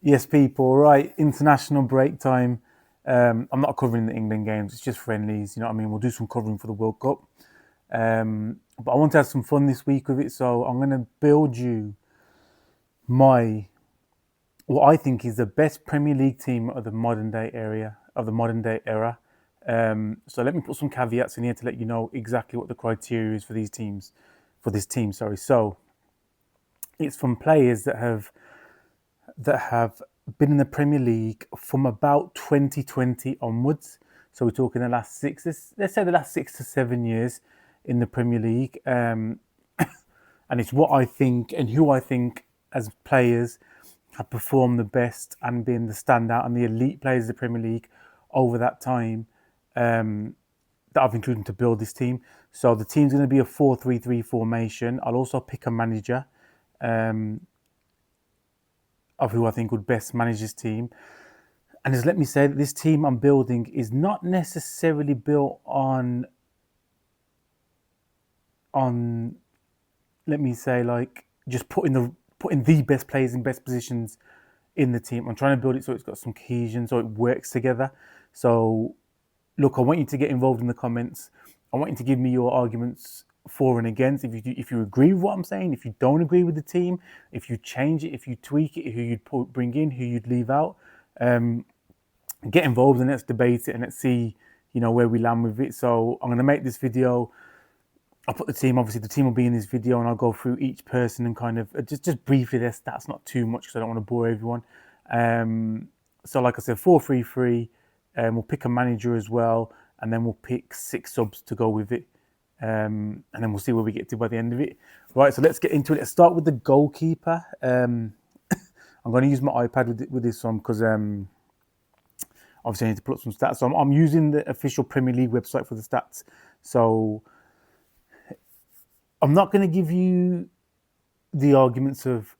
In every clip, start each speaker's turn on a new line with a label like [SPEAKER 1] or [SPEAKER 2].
[SPEAKER 1] Yes, people, right. International break time. I'm not covering the England games. It's just friendlies. You know what I mean? We'll do some covering for the World Cup. But I want to have some fun this week with it. So I'm going to build you my, what I think is the best Premier League team of the modern day era. So let me put some caveats in here to let you know exactly what the criteria is for these teams, for this team. Sorry. So it's from players that have been in the Premier League from about 2020 onwards. So we're talking the last let's say the last 6 to 7 years in the Premier League. And it's what I think and who I think as players have performed the best and been the standout and the elite players of the Premier League over that time, that I've included to build this team. So the team's going to be a 4-3-3 formation. I'll also pick a manager of who I think would best manage this team. And just let me say that this team I'm building is not necessarily built on let me say like just putting the best players in best positions in the team. I'm trying to build it so it's got some cohesion, so it works together. So look, I want you to get involved in the comments. I want you to give me your arguments for and against. If you agree with what I'm saying, if you don't agree with the team, if you change it, if you tweak it, who you'd bring in, who you'd leave out. Get involved and let's debate it and let's see, where we land with it. So I'm going to make this video. I'll put the team. Obviously, the team will be in this video, and I'll go through each person and kind of just briefly their stats, not too much because I don't want to bore everyone. So, like I said, 4-3-3. We'll pick a manager as well, and then we'll pick 6 subs to go with it. And then we'll see where we get to by the end of it. Right. So let's get into it. Let's start with the goalkeeper. I'm going to use my iPad with this one because obviously I need to put up some stats. So I'm using the official Premier League website for the stats. So I'm not going to give you the arguments of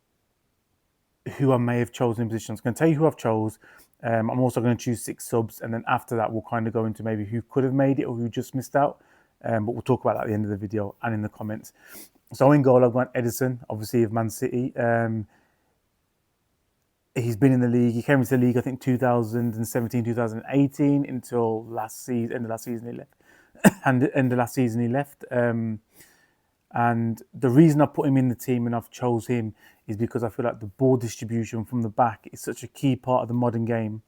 [SPEAKER 1] who I may have chosen in positions. I'm going to tell you who I've chose. I'm also going to choose 6 subs, and then after that, we'll kind of go into maybe who could have made it or who just missed out. But we'll talk about that at the end of the video and in the comments. So in goal, I've got Ederson, obviously of Man City. He's been in the league. He came into the league, I think, 2017, 2018 until last season. End of last season he left. And end of last season he left. And the reason I put him in the team and I've chose him is because I feel like the ball distribution from the back is such a key part of the modern game.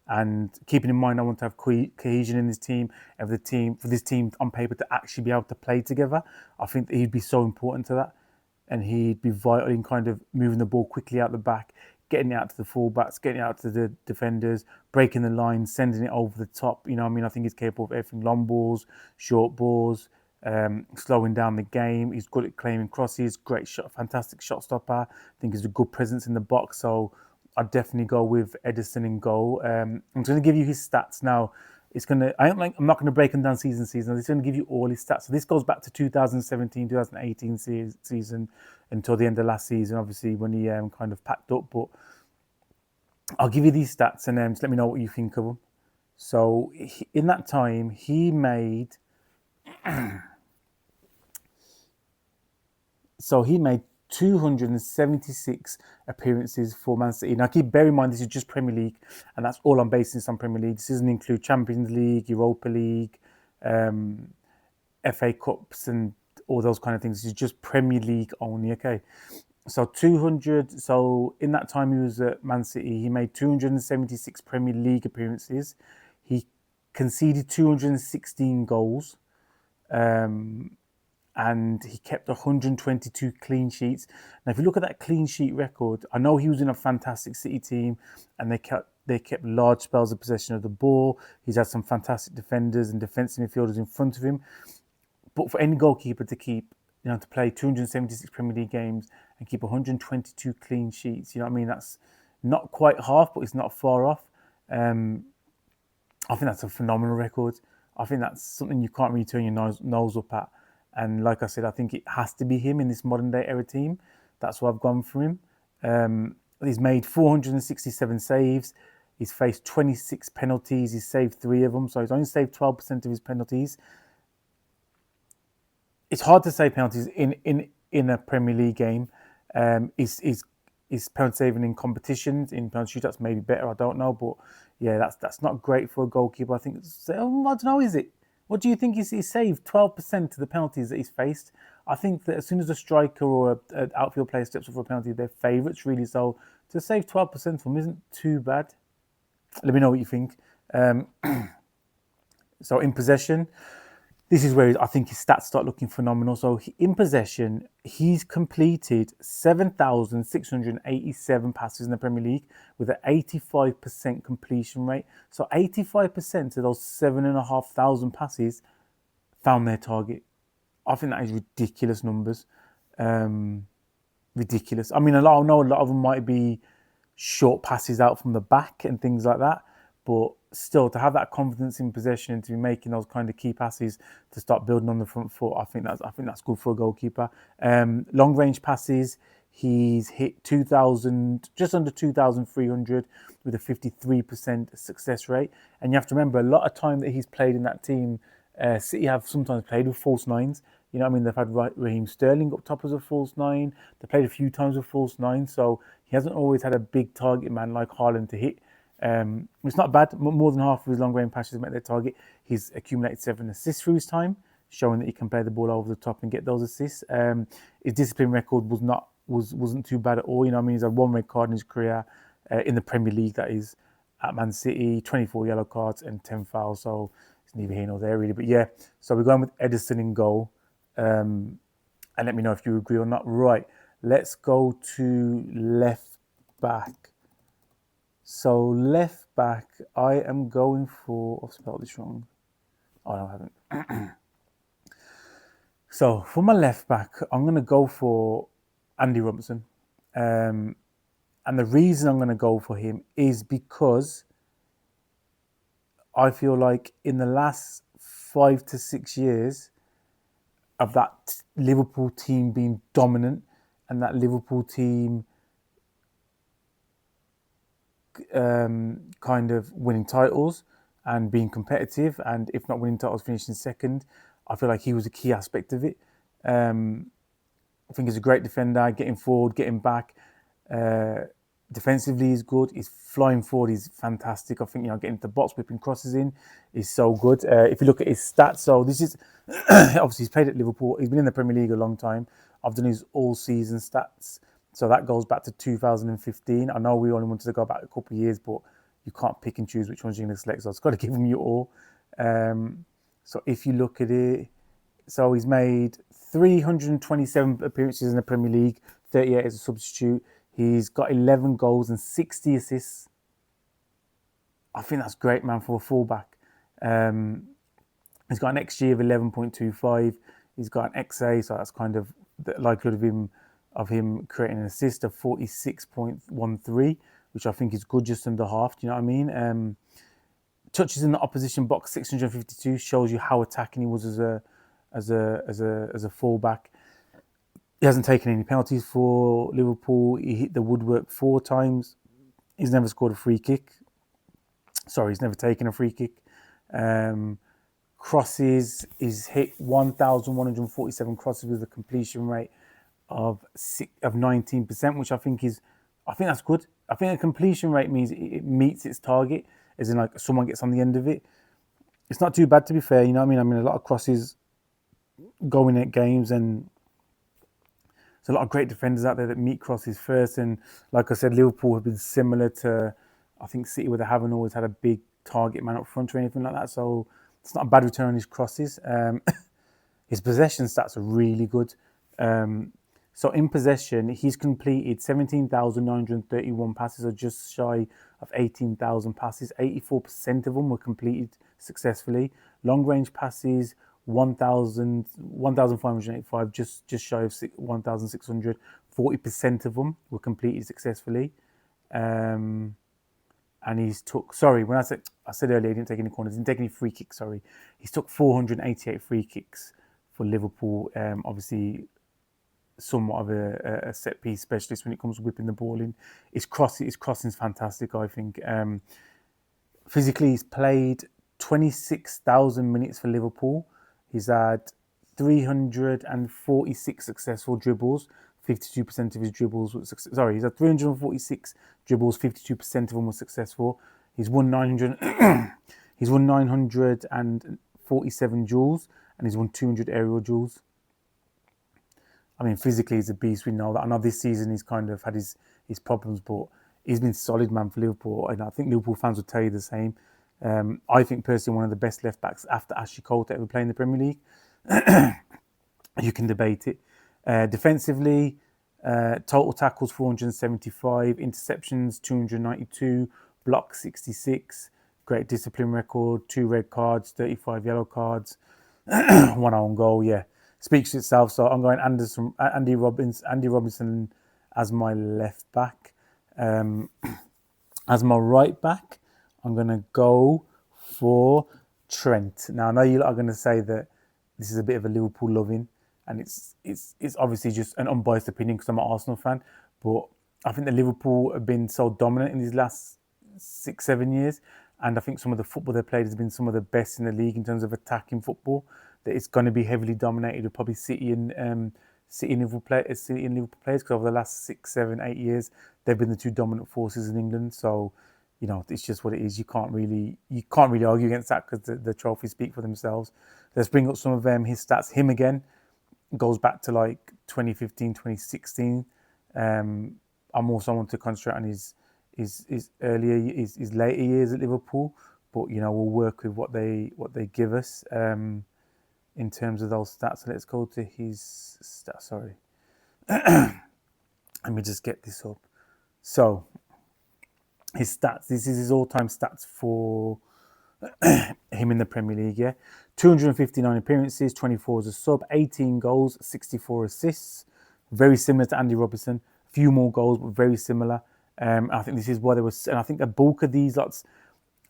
[SPEAKER 1] And keeping in mind, I want to have cohesion in this team, and for this team on paper to actually be able to play together. I think that he'd be so important to that, and he'd be vital in kind of moving the ball quickly out the back, getting it out to the fullbacks, getting it out to the defenders, breaking the line, sending it over the top. I think he's capable of everything: long balls, short balls, slowing down the game. He's good at claiming crosses, great shot, fantastic shot stopper. I think he's a good presence in the box. So I'd definitely go with Ederson in goal. I'm just going to give you his stats now. I'm not going to break them down season. I'm just going to give you all his stats. So this goes back to 2017, 2018 season until the end of last season, obviously, when he kind of packed up. But I'll give you these stats and just let me know what you think of them. So in that time, he made 276 appearances for Man City. Now, bear in mind, this is just Premier League, and that's all I'm basing this on Premier League. This doesn't include Champions League, Europa League, FA Cups, and all those kind of things. This is just Premier League only, okay? So 200. So in that time he was at Man City, he made 276 Premier League appearances. He conceded 216 goals. And he kept 122 clean sheets. Now, if you look at that clean sheet record, I know he was in a fantastic City team, and they kept large spells of possession of the ball. He's had some fantastic defenders and defensive midfielders in front of him. But for any goalkeeper to play 276 Premier League games and keep 122 clean sheets, that's not quite half, but it's not far off. I think that's a phenomenal record. I think that's something you can't really turn your nose up at. And like I said, I think it has to be him in this modern day era team. That's why I've gone for him. He's made 467 saves. He's faced 26 penalties. He's saved 3 of them. So he's only saved 12% of his penalties. It's hard to save penalties in a Premier League game. He's his penalty saving in competitions, in penalty shootouts, maybe better. I don't know, but yeah, that's not great for a goalkeeper. I think. I don't know. Is it? What do you think? He's saved 12% of the penalties that he's faced. I think that as soon as a striker or an outfield player steps up for a penalty, they're favourites really. So to save 12% from isn't too bad. Let me know what you think. So in possession, this is where I think his stats start looking phenomenal. So in possession, he's completed 7,687 passes in the Premier League with an 85% completion rate. So 85% of those 7,500 passes found their target. I think that is ridiculous numbers. Ridiculous. I mean, I know a lot of them might be short passes out from the back and things like that, but still, to have that confidence in possession and to be making those kind of key passes to start building on the front foot, I think that's good for a goalkeeper. Long range passes, he's hit 2,000, just under 2,300 with a 53% success rate. And you have to remember, a lot of time that he's played in that team, City have sometimes played with false nines. You know what I mean? They've had Raheem Sterling up top as a false nine. They played a few times with false nine, so he hasn't always had a big target man like Haaland to hit. It's not bad. More than half of his long-range passes met their target. He's accumulated 7 assists through his time, showing that he can play the ball over the top and get those assists. His discipline record wasn't too bad at all. You know what I mean? He's had 1 red card in his career in the Premier League, that is, at Man City, 24 yellow cards and 10 fouls. So it's neither here nor there, really. But yeah, so we're going with Ederson in goal. And let me know if you agree or not. Right, let's go to left back. So left back, I am going for. I've spelled this wrong. Oh, no, I haven't. So for my left back, I'm going to go for Andy Robertson. And the reason I'm going to go for him is because I feel like in the last 5 to 6 years of that Liverpool team being dominant and that Liverpool team kind of winning titles and being competitive, and if not winning titles, finishing second, I feel like he was a key aspect of it. I think he's a great defender, getting forward, getting back. Defensively, he's good. He's flying forward. He's fantastic. I think, getting the box, whipping crosses in is so good. If you look at his stats, so this is obviously he's played at Liverpool. He's been in the Premier League a long time. I've done his all-season stats, so that goes back to 2015. I know we only wanted to go back a couple of years, but you can't pick and choose which ones you're going to select. So I've got to give them you all. So if you look at it, so he's made 327 appearances in the Premier League, 38 as a substitute. He's got 11 goals and 60 assists. I think that's great, man, for a fullback. He's got an XG of 11.25. He's got an XA, so that's kind of the likelihood of him creating an assist of 46.13, which I think is good, just under half. Do you know what I mean? Touches in the opposition box, 652, shows you how attacking he was as a fullback. He hasn't taken any penalties for Liverpool. He hit the woodwork 4 times. He's never scored a free kick. Sorry, he's never taken a free kick. Crosses, he's hit 1,147 crosses with a completion rate of 19%, which I think that's good. I think a completion rate means it meets its target, as in like someone gets on the end of it. It's not too bad, to be fair. You know what I mean? A lot of crosses going at games, and there's a lot of great defenders out there that meet crosses first. And like I said, Liverpool have been similar to, I think, City, where they haven't always had a big target man up front or anything like that. So it's not a bad return on his crosses. His possession stats are really good. So in possession, he's completed 17,931 passes, or just shy of 18,000 passes. 84% of them were completed successfully. Long range passes, 1,585, just shy of 1,600. 40% of them were completed successfully. And he's took, when I said earlier he didn't take any corners, he didn't take any free kicks, sorry. He's took 488 free kicks for Liverpool. Obviously, somewhat of a set piece specialist when it comes to whipping the ball in. His crossing's fantastic, I think. Physically, he's played 26,000 minutes for Liverpool. He's had 346 successful dribbles, 52% of his dribbles were successful. He's had 346 dribbles, 52% of them were successful. He's won 900. He's won 947 duels, and he's won 200 aerial duels. I mean, physically he's a beast. We know that. I know this season he's kind of had his problems, but he's been solid, man, for Liverpool, and I think Liverpool fans will tell you the same. I think personally one of the best left backs after Ashley Cole to ever play in the Premier League. You can debate it. Defensively, total tackles 475, interceptions 292, blocks 66, great discipline record, 2 red cards, 35 yellow cards, 1 own goal. Yeah, speaks for itself. So I'm going Andy Robinson as my left back. As my right back, I'm going to go for Trent. Now, I know you are going to say that this is a bit of a Liverpool loving, and it's obviously just an unbiased opinion because I'm an Arsenal fan, but I think that Liverpool have been so dominant in these last 6-7 years, and I think some of the football they played has been some of the best in the league in terms of attacking football, that it's going to be heavily dominated with probably City and Liverpool players, because over the last 6, 7, 8 years, they've been the two dominant forces in England. So, you know, it's just what it is. You can't really argue against that because the trophies speak for themselves. Let's bring up some of his stats. Him again goes back to like 2015, 2016. I'm also want to concentrate on his later years at Liverpool, but you know we'll work with what they give us in terms of those stats. So let's go to his stats. Sorry, let me just get this up. So his stats. This is his all-time stats for him in the Premier League. Yeah, 259 appearances, 24 as a sub, 18 goals, 64 assists. Very similar to Andy Robertson. A few more goals, but very similar. I think this is why there was, and I think the bulk of these lots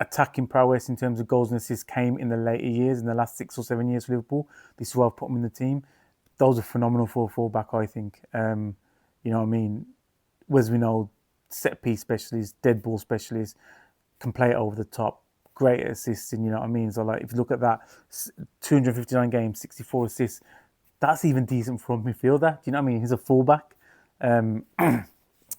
[SPEAKER 1] attacking prowess in terms of goals and assists came in the later years, in the last 6 or 7 years for Liverpool. This is why I've put them in the team. Those are phenomenal for a fullback, I think. You know what I mean? As we know, set piece specialist, dead ball specialist, can play it over the top, great at assisting, you know what I mean? So like if you look at that, 259 games, 64 assists, that's even decent for a midfielder. Do you know what I mean? He's a fullback.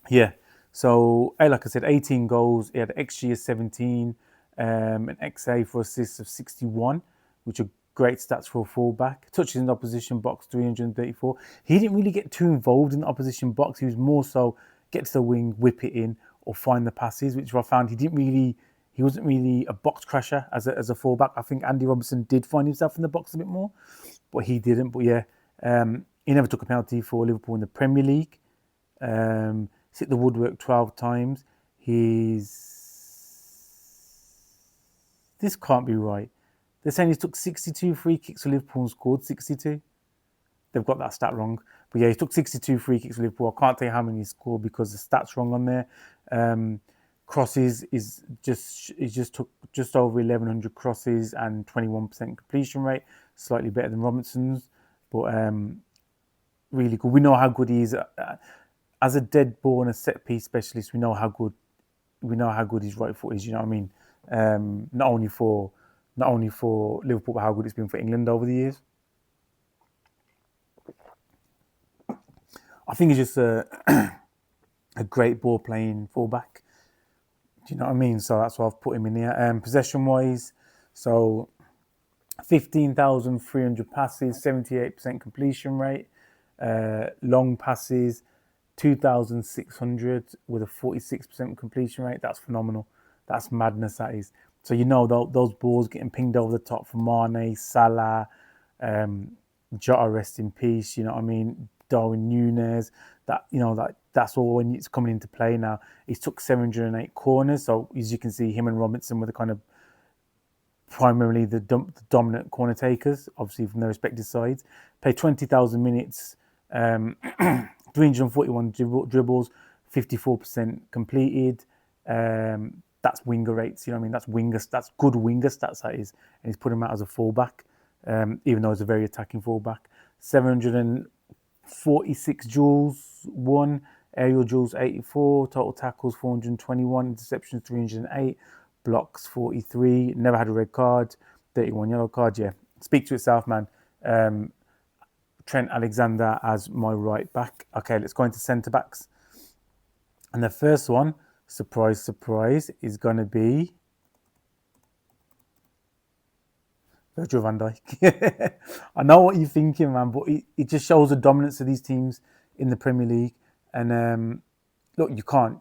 [SPEAKER 1] Yeah. So, like I said, 18 goals. He had an XG of 17, an XA for assists of 61, which are great stats for a fullback. Touches in the opposition box, 334. He didn't really get too involved in the opposition box. He was more so get to the wing, whip it in, or find the passes, which I found he wasn't really a box crasher as a fullback. I think Andy Robertson did find himself in the box a bit more, but he didn't. But yeah, he never took a penalty for Liverpool in the Premier League. He's hit the woodwork 12 times. This can't be right. They're saying he took 62 free kicks for Liverpool and scored 62. They've got that stat wrong. But yeah, he took 62 free kicks for Liverpool. I can't tell you how many he scored because the stat's wrong on there. Crosses just took just over 1,100 crosses and 21% completion rate, slightly better than Robinson's, but really good. We know how good he is as a dead ball and a set piece specialist. We know how good his right foot is. You know what I mean? Not only for Liverpool, but how good it's been for England over the years. I think he's just a great ball playing fullback. Do you know what I mean? So that's why I've put him in here. Possession wise, so 15,300 passes, 78% completion rate. Long passes, 2,600 with a 46% completion rate. That's phenomenal. That's madness, that is. So you know those balls getting pinged over the top from Mane, Salah, Jota, rest in peace. You know what I mean? Darwin Núñez. That's all when it's coming into play now. He's took 708 corners. So as you can see, him and Robinson were the kind of primarily the dominant corner takers, obviously from their respective sides. Played 20,000 minutes, 341 dribbles, 54% completed. That's winger rates, you know what I mean? That's good winger stats, that is. And he's put him out as a fullback, even though he's a very attacking fullback. 746 duels won, aerial duels 84, total tackles 421, interceptions 308, blocks 43, never had a red card, 31 yellow card. Yeah, speak to itself, man. Trent Alexander as my right back. Okay, let's go into centre backs. And the first one, surprise, surprise, is going to be Virgil van Dijk. I know what you're thinking, man, but it just shows the dominance of these teams in the Premier League. And look, you can't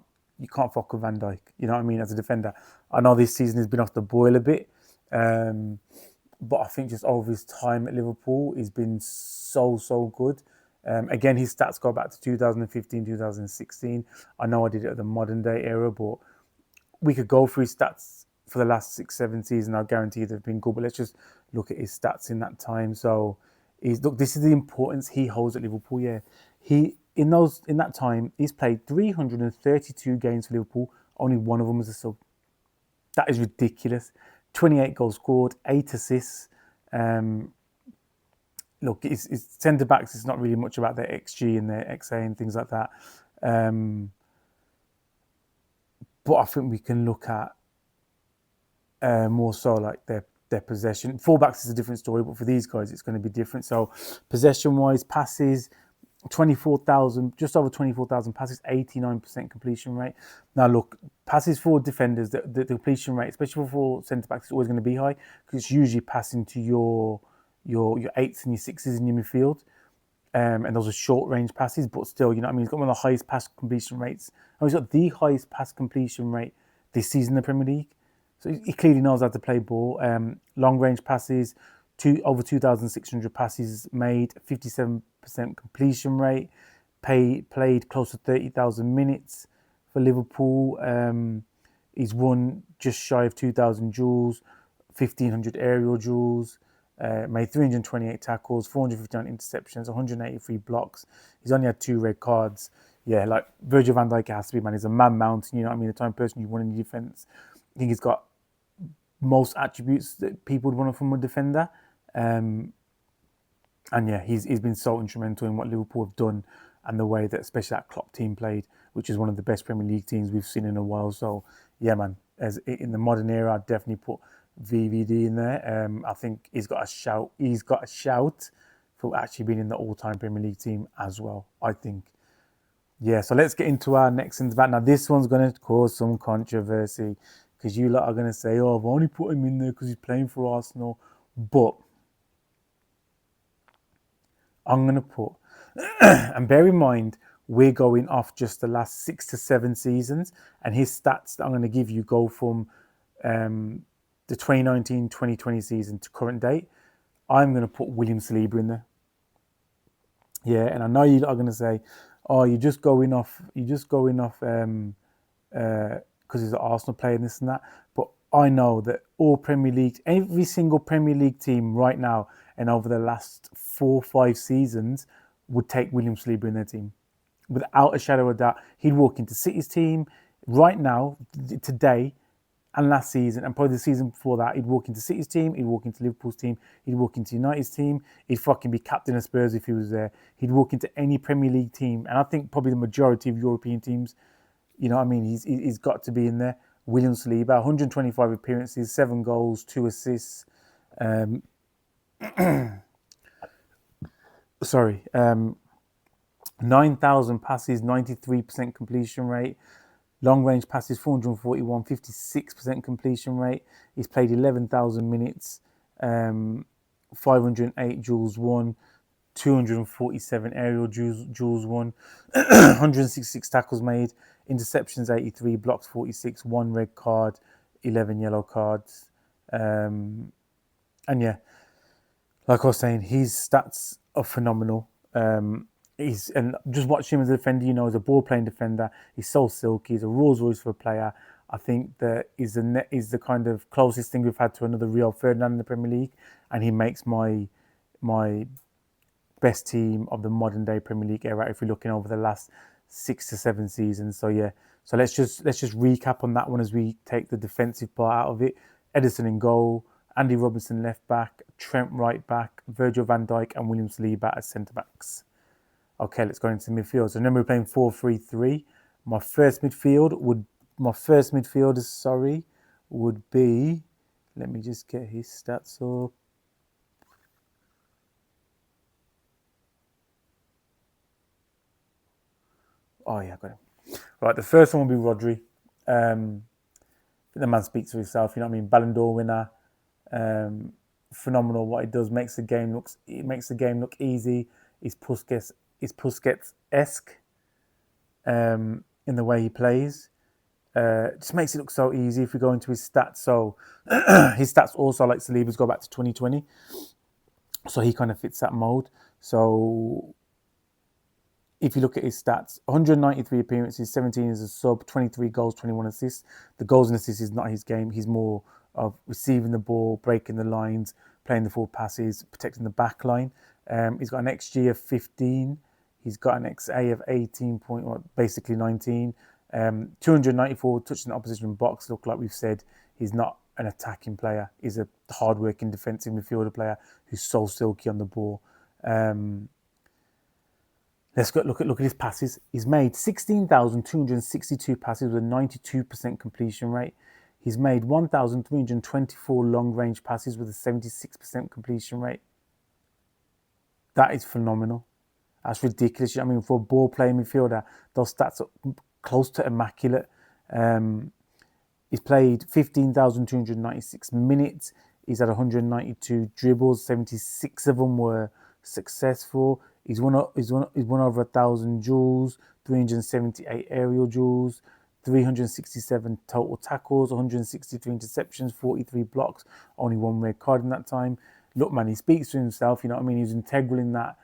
[SPEAKER 1] fuck with Van Dijk. You know what I mean? As a defender, I know this season has been off the boil a bit, but I think just over his time at Liverpool, he's been so good. Again, his stats go back to 2015, 2016. I know I did it at the modern day era, but we could go through his stats for the last 6-7 seasons. I guarantee they've been good, but let's just look at his stats in that time. So, this is the importance he holds at Liverpool. Yeah, in that time, he's played 332 games for Liverpool. Only one of them was a sub. That is ridiculous. 28 goals scored, 8 assists. Look, it's centre backs. It's not really much about their XG and their XA and things like that. But I think we can look at more so like their possession. Fullbacks is a different story, but for these guys, it's going to be different. So possession-wise, passes, 24,000, just over 24,000 passes, 89% completion rate. Now look, passes for defenders, the completion rate, especially for centre-backs, is always going to be high because it's usually passing to your 8s and your 6s in your midfield. And those are short-range passes, but still, you know what I mean? He's got one of the highest pass completion rates. And he's got the highest pass completion rate this season in the Premier League. So he clearly knows how to play ball. Long-range passes, over 2,600 passes made, 57% completion rate, played close to 30,000 minutes for Liverpool. He's won just shy of 2,000 duels, 1,500 aerial duels. Made 328 tackles, 459 interceptions, 183 blocks. He's only had 2 red cards. Yeah, like Virgil van Dijk has to be, man. He's a man mountain, you know what I mean? The type of person you want in your defence. I think he's got most attributes that people would want from a defender. And yeah, he's been so instrumental in what Liverpool have done and the way that, especially that Klopp team played, which is one of the best Premier League teams we've seen in a while. So yeah, man, as in the modern era, I'd definitely put VVD in there. I think he's got a shout. He's got a shout for actually being in the all-time Premier League team as well, I think. Yeah, so let's get into our next centre back. Now, this one's going to cause some controversy because you lot are going to say, oh, I've only put him in there because he's playing for Arsenal. But I'm going to put, and bear in mind, we're going off just the last 6 to 7 seasons, and his stats that I'm going to give you go from the 2019-2020 season to current date. I'm going to put William Saliba in there. Yeah, and I know you are going to say, oh, you're just going off because he's an Arsenal player and this and that. But I know that every single Premier League team right now and over the last 4 or 5 seasons would take William Saliba in their team. Without a shadow of doubt, he'd walk into City's team right now, today, and last season, and probably the season before that. He'd walk into City's team, he'd walk into Liverpool's team, he'd walk into United's team, he'd fucking be captain of Spurs if he was there. He'd walk into any Premier League team, and I think probably the majority of European teams, you know what I mean, he's got to be in there. William Saliba, 125 appearances, 7 goals, 2 assists. 9,000 passes, 93% completion rate. Long range passes, 441, 56% completion rate. He's played 11,000 minutes, 508 duels won, 247 aerial duels won, 166 tackles made, interceptions 83, blocks 46, 1 red card, 11 yellow cards. And yeah, like I was saying, his stats are phenomenal. And just watching him as a defender, you know, as a ball-playing defender, he's so silky. He's a Rolls Royce for a player. I think that is the kind of closest thing we've had to another Rio Ferdinand in the Premier League, and he makes my best team of the modern day Premier League era if we're looking over the last 6 to 7 seasons. So yeah, so let's just recap on that one as we take the defensive part out of it. Ederson in goal, Andy Robertson left back, Trent right back, Virgil van Dijk and William Saliba as centre backs. Okay, let's go into midfield. So remember we're playing 4-3-3. My first midfielder would be, let me just get his stats up. Oh yeah, got him. Right, the first one will be Rodri. The man speaks for himself. You know what I mean? Ballon d'Or winner. Phenomenal. What he does makes the game look easy. He's Puskas esque in the way he plays. Just makes it look so easy if we go into his stats. So his stats also, like Saliba's, go back to 2020. So he kind of fits that mode. So if you look at his stats, 193 appearances, 17 as a sub, 23 goals, 21 assists. The goals and assists is not his game. He's more of receiving the ball, breaking the lines, playing the forward passes, protecting the back line. He's got an XG of 15. He's got an XA of 18 point, well, basically 19. 294 touches in the opposition box. Look, like we've said, he's not an attacking player. He's a hard-working defensive midfielder player who's so silky on the ball. Let's go look at his passes. He's made 16,262 passes with a 92% completion rate. He's made 1,324 long-range passes with a 76% completion rate. That is phenomenal. That's ridiculous. I mean, for a ball-playing midfielder, those stats are close to immaculate. He's played 15,296 minutes. He's had 192 dribbles. 76 of them were successful. He's won over 1,000 duels, 378 aerial duels, 367 total tackles, 163 interceptions, 43 blocks, only one red card in that time. Look, man, he speaks for himself. You know what I mean? He was integral in that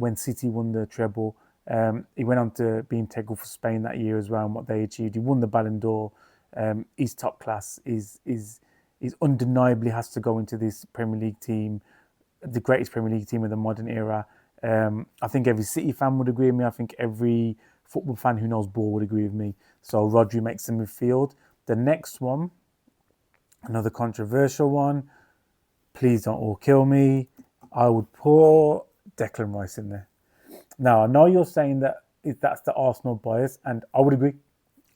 [SPEAKER 1] when City won the treble. He went on to be integral for Spain that year as well, and what they achieved. He won the Ballon d'Or. He's top class. He's undeniably has to go into this Premier League team, the greatest Premier League team of the modern era. I think every City fan would agree with me. I think every football fan who knows ball would agree with me. So Rodri makes the midfield. The next one, another controversial one. Please don't all kill me. I would put Declan Rice in there. Now, I know you're saying that that's the Arsenal bias, and I would agree.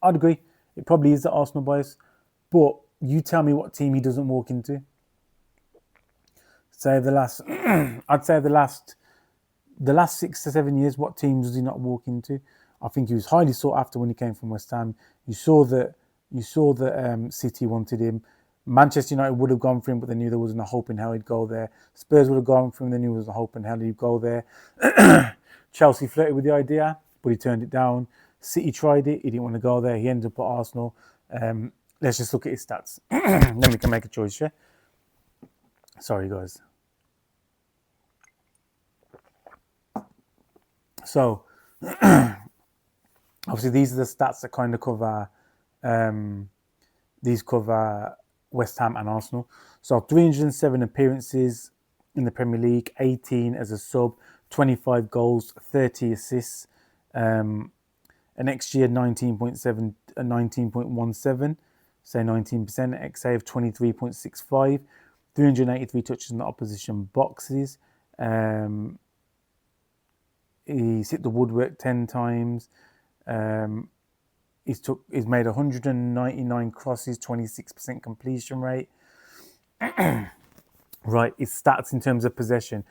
[SPEAKER 1] I'd agree. It probably is the Arsenal bias. But you tell me what team he doesn't walk into. I'd say the last 6 to 7 years, what teams does he not walk into? I think he was highly sought after when he came from West Ham. You saw that City wanted him. Manchester United would have gone for him, but they knew there wasn't a hope in hell he'd go there. Spurs would have gone for him, they knew there was a hope in hell he'd go there. Chelsea flirted with the idea, but he turned it down. City tried it, he didn't want to go there. He ended up at Arsenal. Let's just look at his stats. Then we can make a choice, yeah? Sorry, guys. So, obviously, these are the stats that kind of cover. These cover West Ham and Arsenal. So, 307 appearances in the Premier League, 18 as a sub, 25 goals, 30 assists, an XG of 19.7, 19.17, say 19%, XA of 23.65, 383 touches in the opposition boxes. He's hit the woodwork 10 times. He's made 199 crosses, 26% completion rate. Right, his stats in terms of possession.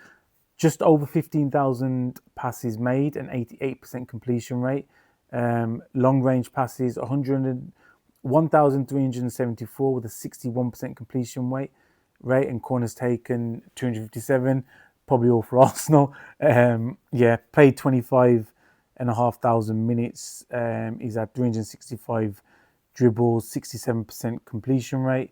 [SPEAKER 1] Just over 15,000 passes made, an 88% completion rate. Long range passes, 1,374 with a 61% completion rate, and corners taken 257, probably all for Arsenal. Played 25,500 minutes. He's had 365 dribbles, 67% completion rate.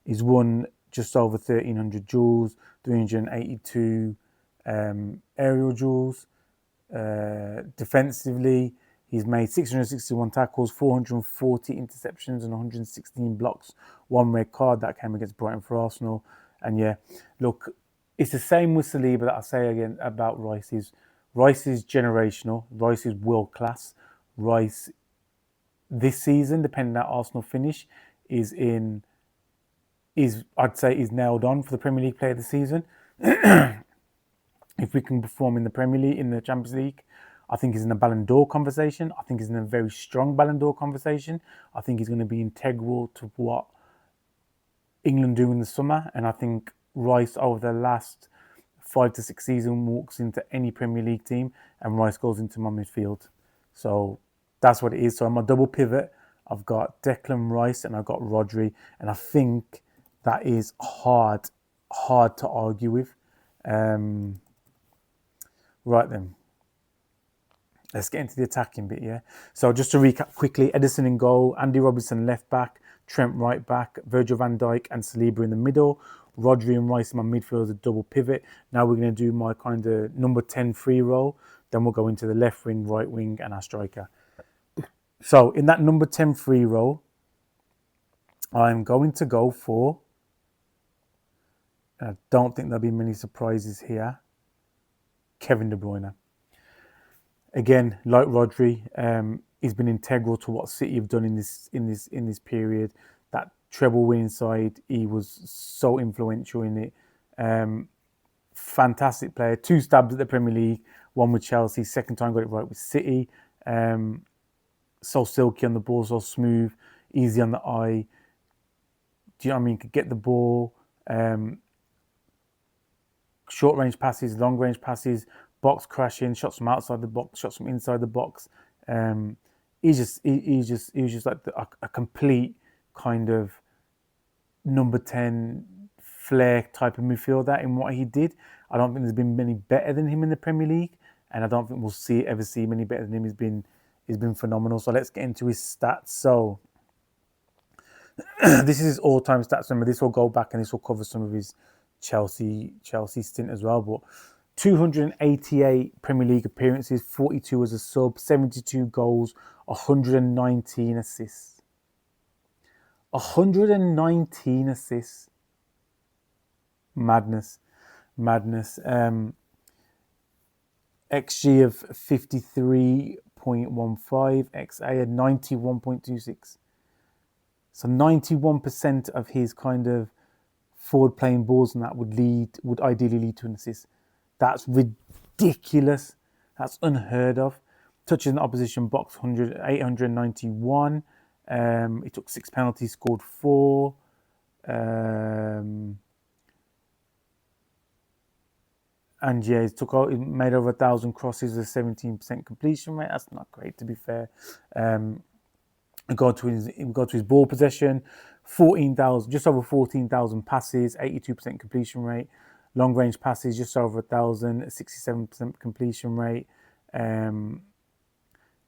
[SPEAKER 1] He's won just over 1,300 duels, 382 aerial duels. Defensively, he's made 661 tackles, 440 interceptions, and 116 blocks. One red card that came against Brighton for Arsenal. And yeah, look, it's the same with Saliba that I say again about Rice. Rice is generational. Rice is world class. Rice, this season, depending on how Arsenal finish, I'd say is nailed on for the Premier League Player of the Season. If we can perform in the Premier League, in the Champions League, I think he's in a Ballon d'Or conversation. I think he's in a very strong Ballon d'Or conversation. I think he's going to be integral to what England do in the summer. And I think Rice, over the last 5 to 6 seasons walks into any Premier League team, and Rice goes into my midfield. So that's what it is. So on my double pivot, I've got Declan Rice and I've got Rodri, and I think that is hard to argue with. Right then, let's get into the attacking bit, yeah? So just to recap quickly, Ederson in goal, Andy Robertson left back, Trent right back, Virgil van Dijk and Saliba in the middle, Rodri and Rice in my midfield as a double pivot. Now we're going to do my kind of number 10 free role. Then we'll go into the left wing, right wing and our striker. So in that number 10 free role, I'm going to go for, and I don't think there'll be many surprises here, Kevin De Bruyne. Again, like Rodri, he's been integral to what City have done in this period. That treble winning side, he was so influential in it. Fantastic player. 2 stabs at the Premier League, one with Chelsea, second time got it right with City. So silky on the ball, so smooth, easy on the eye. Do you know what I mean? Could get the ball, short range passes, long range passes, box crashing, shots from outside the box, shots from inside the box. He was just like a complete kind of number 10 flair type of midfielder in what he did. I don't think there's been many better than him in the Premier League, and I don't think we'll ever see many better than him. He's been phenomenal. So let's get into his stats. So this is his all-time stats. Remember, this will go back and this will cover some of his Chelsea stint as well. But 288 Premier League appearances, 42 as a sub, 72 goals, 119 assists. 119 assists. Madness. XG of 53.15, XA at 91.26. So 91% of his kind of forward playing balls and that would ideally lead to an assist. That's ridiculous. That's unheard of. Touches in the opposition box 891. He took 6 penalties, scored 4. And yeah, he made over 1,000 crosses, a 17% completion rate. That's not great, to be fair. We go to his ball possession, 14,000, just over 14,000 passes, 82% completion rate. Long range passes, just over 1,000, 67% completion rate.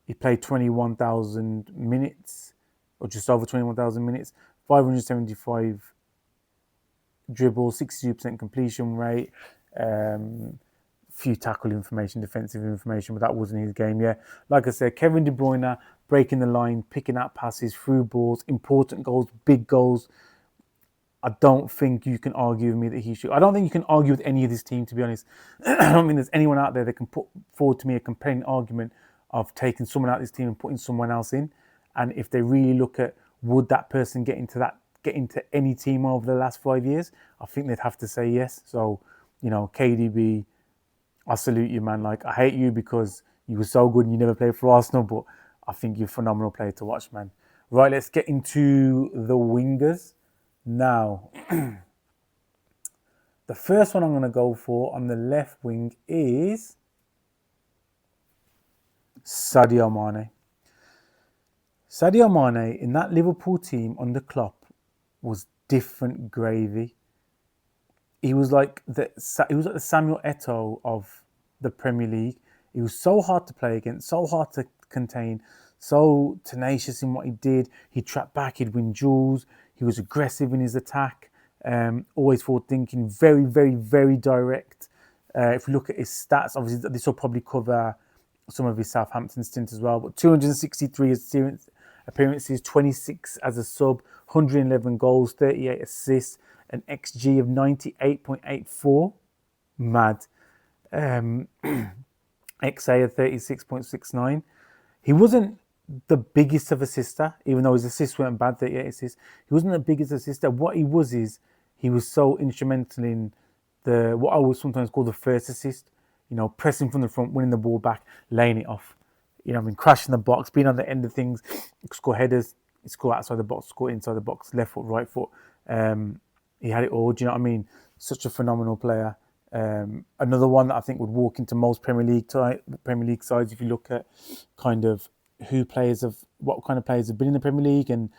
[SPEAKER 1] He played 21,000 minutes, or just over 21,000 minutes. 575 dribbles, 62% completion rate. Few tackle information, defensive information, but that wasn't his game. Yeah, like I said, Kevin De Bruyne breaking the line, picking out passes, through balls, important goals, big goals. I don't think you can argue with me that he should. I don't think you can argue with any of this team, to be honest. I don't think there's anyone out there that can put forward to me a compelling argument of taking someone out of this team and putting someone else in. And if they really look at would that person get into any team over the last 5 years, I think they'd have to say yes. So, you know, KDB, I salute you, man. Like, I hate you because you were so good and you never played for Arsenal, but I think you're a phenomenal player to watch, man. Right, let's get into the wingers. Now, the first one I'm going to go for on the left wing is Sadio Mane. Sadio Mane in that Liverpool team under Klopp was different gravy. He was like the Samuel Eto'o of the Premier League. He was so hard to play against, so hard to contain, so tenacious in what he did. He'd trap back, he'd win duels. He was aggressive in his attack, always forward thinking, very, very, very direct. If we look at his stats, obviously this will probably cover some of his Southampton stint as well, but 263 appearances, 26 as a sub, 111 goals, 38 assists, an XG of 98.84. Mad. XA of 36.69. He wasn't the biggest of assister, even though his assists weren't bad, 38 assists. He wasn't the biggest assister. What he was he was so instrumental in what I would sometimes call the first assist. You know, pressing from the front, winning the ball back, laying it off. You know, I mean, crashing the box, being on the end of things, score headers, score outside the box, score inside the box, left foot, right foot. He had it all. Do you know what I mean? Such a phenomenal player. Another one that I think would walk into most Premier League sides if you look at kind of what kind of players have been in the Premier League and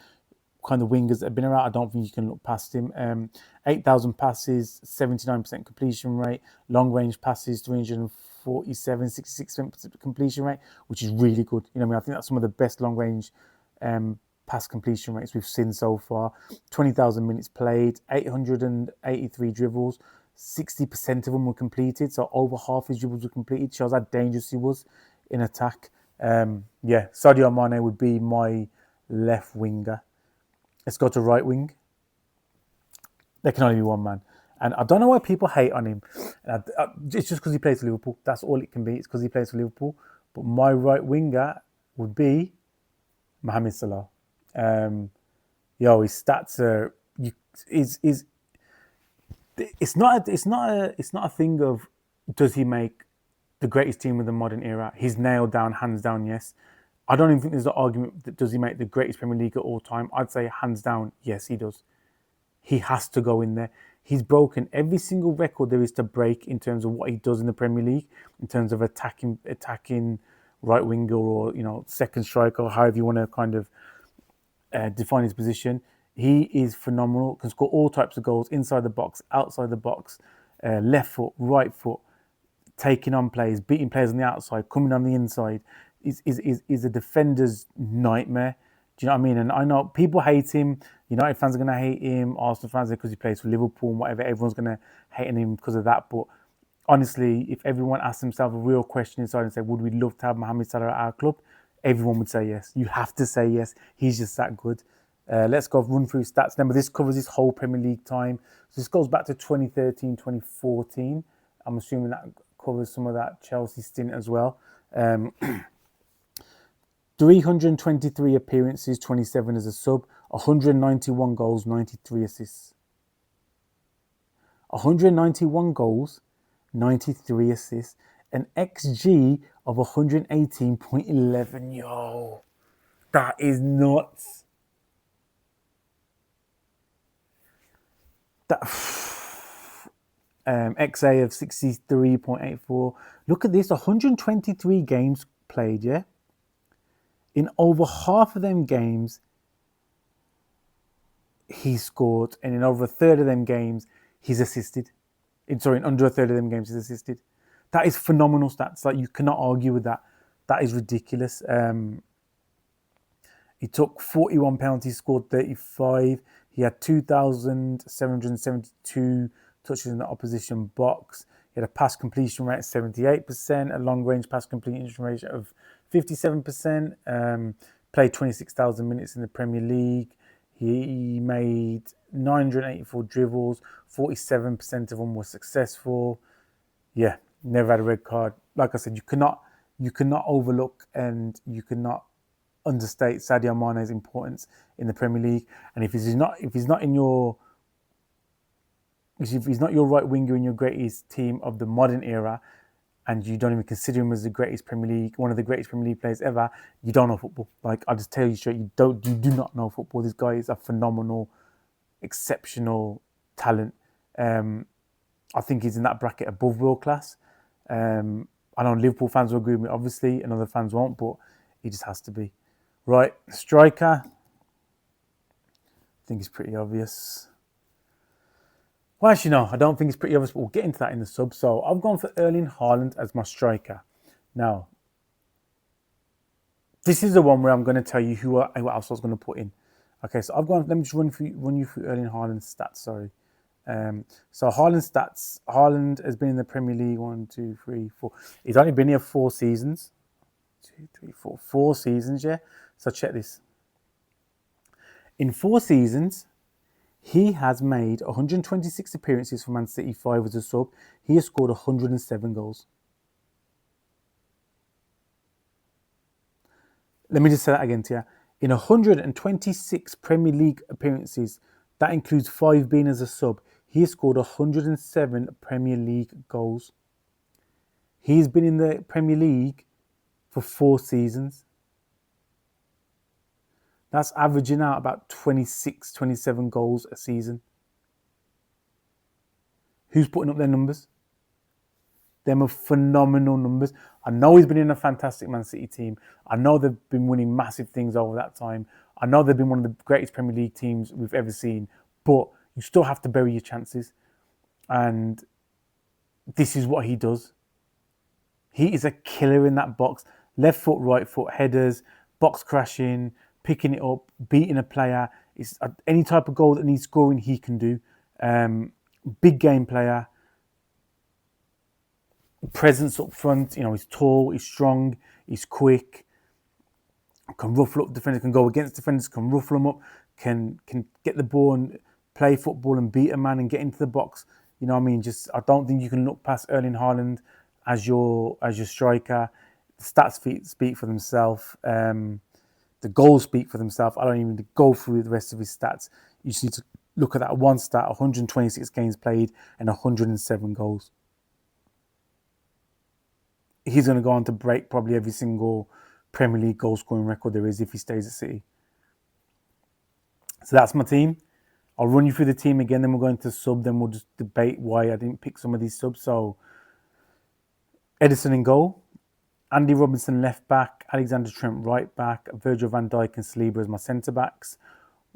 [SPEAKER 1] kind of wingers that have been around. I don't think you can look past him. 8,000 passes, 79% completion rate, long range passes, 347, 66% completion rate, which is really good. You know, I think that's some of the best long range pass completion rates we've seen so far. 20,000 minutes played, 883 dribbles, 60% of them were completed. So over half his dribbles were completed. Shows how dangerous he was in attack. Sadio Mane would be my left winger. Let's go to right wing. There can only be one man. And I don't know why people hate on him. It's just because he plays for Liverpool. That's all it can be. It's because he plays for Liverpool. But my right winger would be Mohamed Salah. His stats are. It's not a thing of does he make the greatest team of the modern era. He's nailed down, hands down, yes. I don't even think there's an argument that does he make the greatest Premier League of all time. I'd say hands down, yes, he does. He has to go in there. He's broken every single record there is to break in terms of what he does in the Premier League, in terms of attacking right winger or second striker, or however you want to kind of define his position. He is phenomenal. Can score all types of goals inside the box, outside the box, left foot, right foot, taking on players, beating players on the outside, coming on the inside. Is a defender's nightmare. Do you know what I mean? And I know people hate him. United fans are going to hate him. Arsenal fans because he plays for Liverpool and whatever. Everyone's going to hate him because of that. But honestly, if everyone asked himself a real question inside and said, would we love to have Mohamed Salah at our club? Everyone would say yes. You have to say yes. He's just that good. Let's go run through stats. Remember, this covers his whole Premier League time. So this goes back to 2013, 2014. I'm assuming that covers some of that Chelsea stint as well. 323 appearances, 27 as a sub, 191 goals, 93 assists. 191 goals, 93 assists, an XG of 118.11. Yo, that is nuts. That XA of 63.84. Look at this, 123 games played, yeah? In over half of them games, he scored, and in over a third of them games, he's assisted. In under a third of them games, he's assisted. That is phenomenal stats. Like, you cannot argue with that. That is ridiculous. He took 41 penalties, scored 35. He had 2,772 touches in the opposition box. He had a pass completion rate of 78%, a long-range pass completion rate of 57%, played 26,000 minutes in the Premier League. He made 984 dribbles, 47% of them were successful. Yeah, never had a red card. Like I said, you cannot overlook and you cannot understate Sadio Mane's importance in the Premier League. And if he's not your right winger in your greatest team of the modern era, and you don't even consider him as one of the greatest Premier League players ever, you don't know football. Like, I'll just tell you straight, you do not know football. This guy is a phenomenal, exceptional talent. I think he's in that bracket above world class. I know Liverpool fans will agree with me, obviously, and other fans won't, but he just has to be. Right, striker. I think it's pretty obvious. Well, actually, no, I don't think it's pretty obvious, but we'll get into that in the sub. So I've gone for Erling Haaland as my striker. Now, this is the one where I'm going to tell you who else I was going to put in. Okay, so let me just run you through Erling Haaland's stats, sorry. So Haaland's stats, Haaland has been in the Premier League 1, 2, 3, 4. He's only been here 4 seasons. 2, 3, 4. 4 seasons, yeah? So check this. In 4 seasons, he has made 126 appearances for Man City, 5 as a sub. He has scored 107 goals. Let me just say that again to you. In 126 Premier League appearances, that includes 5 being as a sub, he has scored 107 Premier League goals. He's been in the Premier League for 4 seasons. That's averaging out about 26, 27 goals a season. Who's putting up their numbers? Them are phenomenal numbers. I know he's been in a fantastic Man City team. I know they've been winning massive things over that time. I know they've been one of the greatest Premier League teams we've ever seen. But you still have to bury your chances. And this is what he does. He is a killer in that box. Left foot, right foot, headers, box crashing, picking it up, beating a player. It's any type of goal that needs scoring, he can do. Big game player. Presence up front. He's tall, he's strong, he's quick. Can ruffle up defenders, can go against defenders, can ruffle them up, can get the ball and play football and beat a man and get into the box. You know what I mean? I don't think you can look past Erling Haaland as your striker. The stats speak for themselves. The goals speak for themselves. I don't even go through the rest of his stats. You just need to look at that one stat: 126 games played and 107 goals. He's going to go on to break probably every single Premier League goal scoring record there is if he stays at City. So that's my team. I'll run you through the team again, then we'll go into sub, then we'll just debate why I didn't pick some of these subs. So, Ederson in goal, Andy Robertson left back, Alexander Trent right back, Virgil van Dijk and Saliba as my centre backs,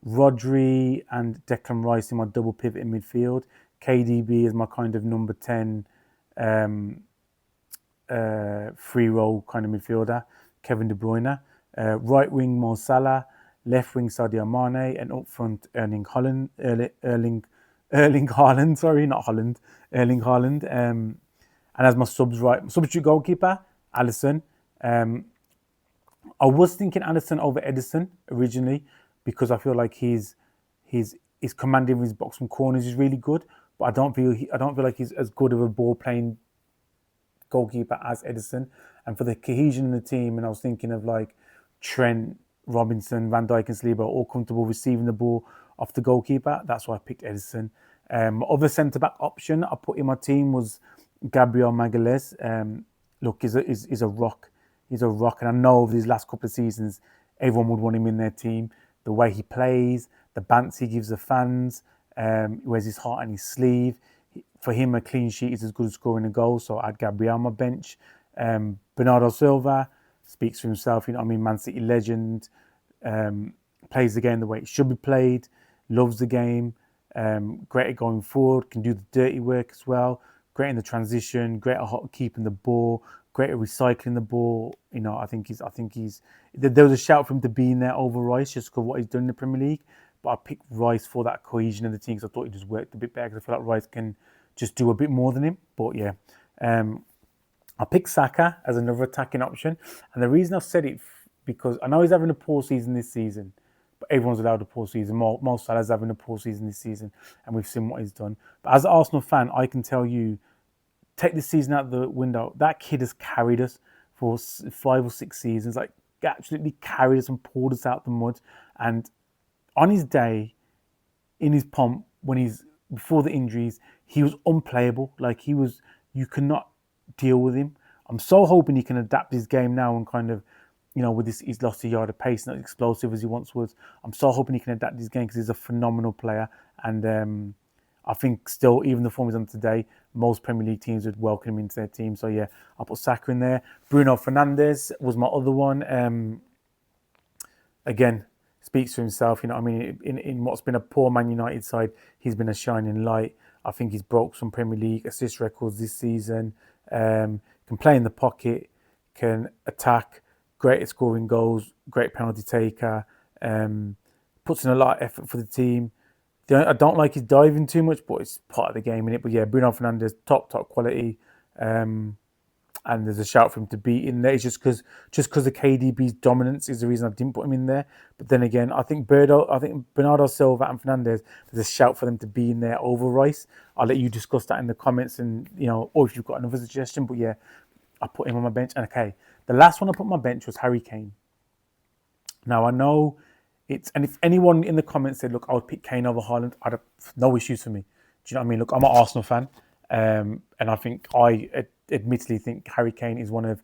[SPEAKER 1] Rodri and Declan Rice in my double pivot in midfield, KDB as my kind of number 10 free role kind of midfielder, Kevin De Bruyne, right wing Mo Salah, left wing Sadio Mane, and up front Erling Haaland. And as my substitute goalkeeper, Alisson. I was thinking Alisson over Ederson originally because I feel like his commanding his box from corners is really good, but I don't feel like he's as good of a ball playing goalkeeper as Ederson. And for the cohesion in the team, and I was thinking of like Trent, Robinson, Van Dijk and Saliba all comfortable receiving the ball off the goalkeeper. That's why I picked Ederson. My other centre-back option I put in my team was Gabriel Magalhaes. Look, he's a rock. He's a rock. And I know over these last couple of seasons, everyone would want him in their team. The way he plays, the bants he gives the fans, he wears his heart on his sleeve. For him, a clean sheet is as good as scoring a goal. So I had Gabriel on my bench. Bernardo Silva speaks for himself. You know what I mean? Man City legend. Plays the game the way it should be played. Loves the game. Great at going forward. Can do the dirty work as well. Great in the transition. Great at keeping the ball. Great at recycling the ball. You know, I think he's. There was a shout for him to be in there over Rice just because of what he's done in the Premier League. But I picked Rice for that cohesion of the team because I thought he just worked a bit better. Because I feel like Rice can just do a bit more than him. But yeah, I picked Saka as another attacking option, and the reason I've said it because I know he's having a poor season this season, but everyone's allowed a poor season. Mo Salah's having a poor season this season, and we've seen what he's done. But as an Arsenal fan, I can tell you, take this season out the window. That kid has carried us for 5 or 6 seasons, like absolutely carried us and pulled us out the mud. And on his day, in his pomp, before the injuries, he was unplayable. Like you cannot deal with him. I'm so hoping he can adapt his game now and kind of, you know, with this, he's lost a yard of pace, not as explosive as he once was. I'm so hoping he can adapt his game because he's a phenomenal player. And I think still, even the form he's on today, most Premier League teams would welcome him into their team. So yeah, I'll put Saka in there. Bruno Fernandes was my other one. Again, speaks for himself. You know what I mean? In what's been a poor Man United side, he's been a shining light. I think he's broke some Premier League assist records this season. Can play in the pocket, can attack, great at scoring goals, great penalty taker, puts in a lot of effort for the team. I don't like his diving too much, but it's part of the game, innit? But yeah, Bruno Fernandes, top quality. And there's a shout for him to be in there. It's just because of KDB's dominance is the reason I didn't put him in there. But then again, I think Bernardo Silva and Fernandes, there's a shout for them to be in there over Rice. I'll let you discuss that in the comments, and or if you've got another suggestion. But yeah, I put him on my bench. And okay, the last one I put on my bench was Harry Kane. Now I know and if anyone in the comments said, look, I would pick Kane over Haaland, I'd have no issues for me. Do you know what I mean? Look, I'm an Arsenal fan, and I think admittedly think Harry Kane is one of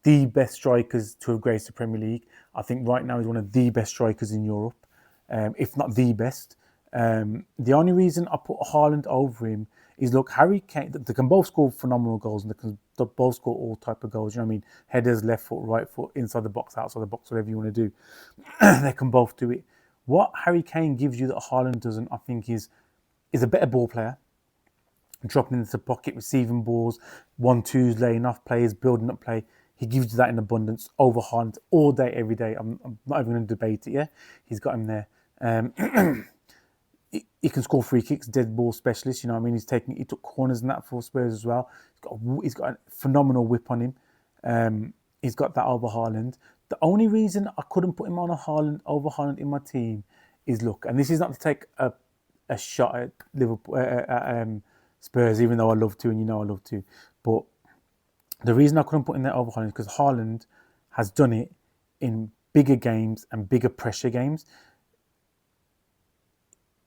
[SPEAKER 1] the best strikers to have graced the Premier League. I think right now he's one of the best strikers in Europe, if not the best. The only reason I put Haaland over him is, look, Harry Kane, they can both score phenomenal goals and they both score all type of goals. You know what I mean? Headers, left foot, right foot, inside the box, outside the box, whatever you want to do. They can both do it. What Harry Kane gives you that Haaland doesn't, I think, is a better ball player. Dropping into the pocket, receiving balls, 1-2s, laying off players, building up play. He gives you that in abundance over Haaland all day, every day. I'm not even going to debate it, yeah? He's got him there. He can score free kicks, dead ball specialist. You know what I mean? He took corners and that for Spurs as well. He's got a phenomenal whip on him. He's got that over Haaland. The only reason I couldn't put him on over Haaland in my team is, look, and this is not to take a shot at Liverpool, Spurs, even though I love to, and you know I love to. But the reason I couldn't put in there over Haaland is because Haaland has done it in bigger games and bigger pressure games.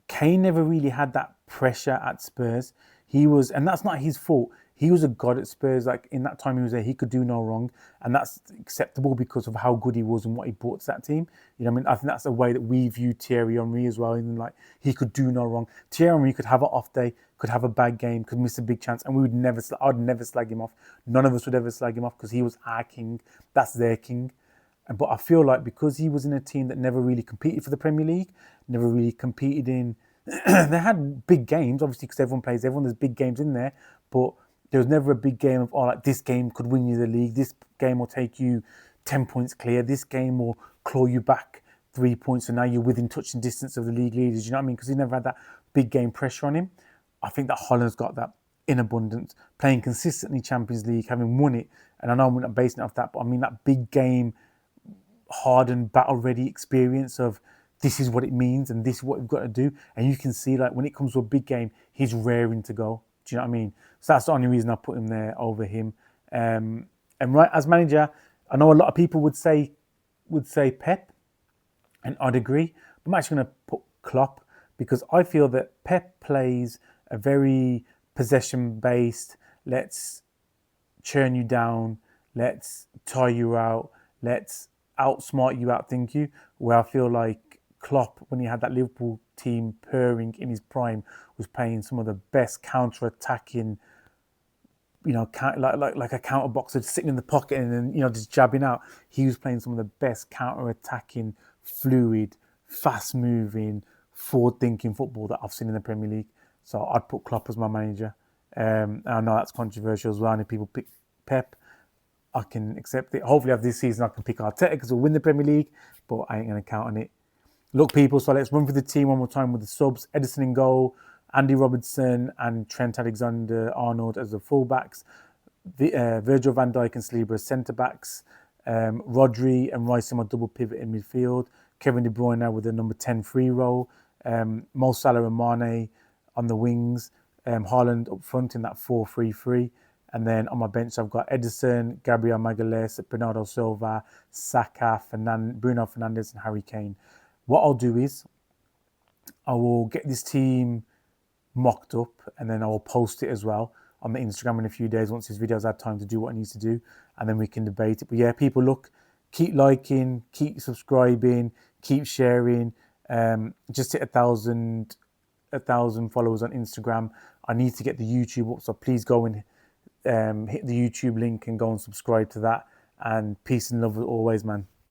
[SPEAKER 1] Kane never really had that pressure at Spurs. And that's not his fault. He was a god at Spurs. Like, in that time he was there, he could do no wrong, and that's acceptable because of how good he was and what he brought to that team. You know what I mean? I think that's the way that we view Thierry Henry as well. And like, he could do no wrong. Thierry Henry could have an off day, could have a bad game, could miss a big chance, and I'd never slag him off. None of us would ever slag him off because he was our king. That's their king. But I feel like because he was in a team that never really competed for the Premier League, never really competed in. They had big games, obviously, because everyone plays everyone. There's big games in there, but there was never a big game of, like, this game could win you the league. This game will take you 10 points clear. This game will claw you back 3 points, and now you're within touching distance of the league leaders. You know what I mean? Because he never had that big game pressure on him. I think that Haaland's got that in abundance, playing consistently Champions League, having won it. And I know I'm not basing it off that, but I mean that big game, hardened, battle-ready experience of, this is what it means and this is what we've got to do. And you can see, like, when it comes to a big game, he's raring to go. Do you know what I mean? So that's the only reason I put him there over him. And right, as manager, I know a lot of people would say Pep, and I'd agree. But I'm actually going to put Klopp, because I feel that Pep plays a very possession-based, let's churn you down, let's tire you out, let's outsmart you, outthink you, where I feel like Klopp, when he had that Liverpool team purring in his prime, was playing some of the best counter-attacking, you know, like a counter boxer sitting in the pocket and then, you know, just jabbing out. He was playing some of the best counter-attacking, fluid, fast-moving, forward-thinking football that I've seen in the Premier League. So I'd put Klopp as my manager. And I know that's controversial as well, and if people pick Pep, I can accept it. Hopefully, after this season, I can pick Arteta because we'll win the Premier League, but I ain't going to count on it. Look, people, so let's run through the team one more time with the subs. Ederson in goal, Andy Robertson and Trent Alexander-Arnold as the fullbacks, Virgil van Dijk and Saliba as centre-backs, Rodri and Rice in my double pivot in midfield, Kevin De Bruyne now with the number 10 free role, Mo Salah and Mane on the wings, Haaland up front in that 4-3-3. And then on my bench, I've got Ederson, Gabriel Magalhaes, Bernardo Silva, Saka, Bruno Fernandes and Harry Kane. What I'll do is I will get this team mocked up and then I will post it as well on the Instagram in a few days once this video's had time to do what it needs to do, and then we can debate it. But yeah, people, look, keep liking, keep subscribing, keep sharing. Just hit 1,000 followers on Instagram. I need to get the YouTube up, so please go and hit the YouTube link and go and subscribe to that. And peace and love always, man.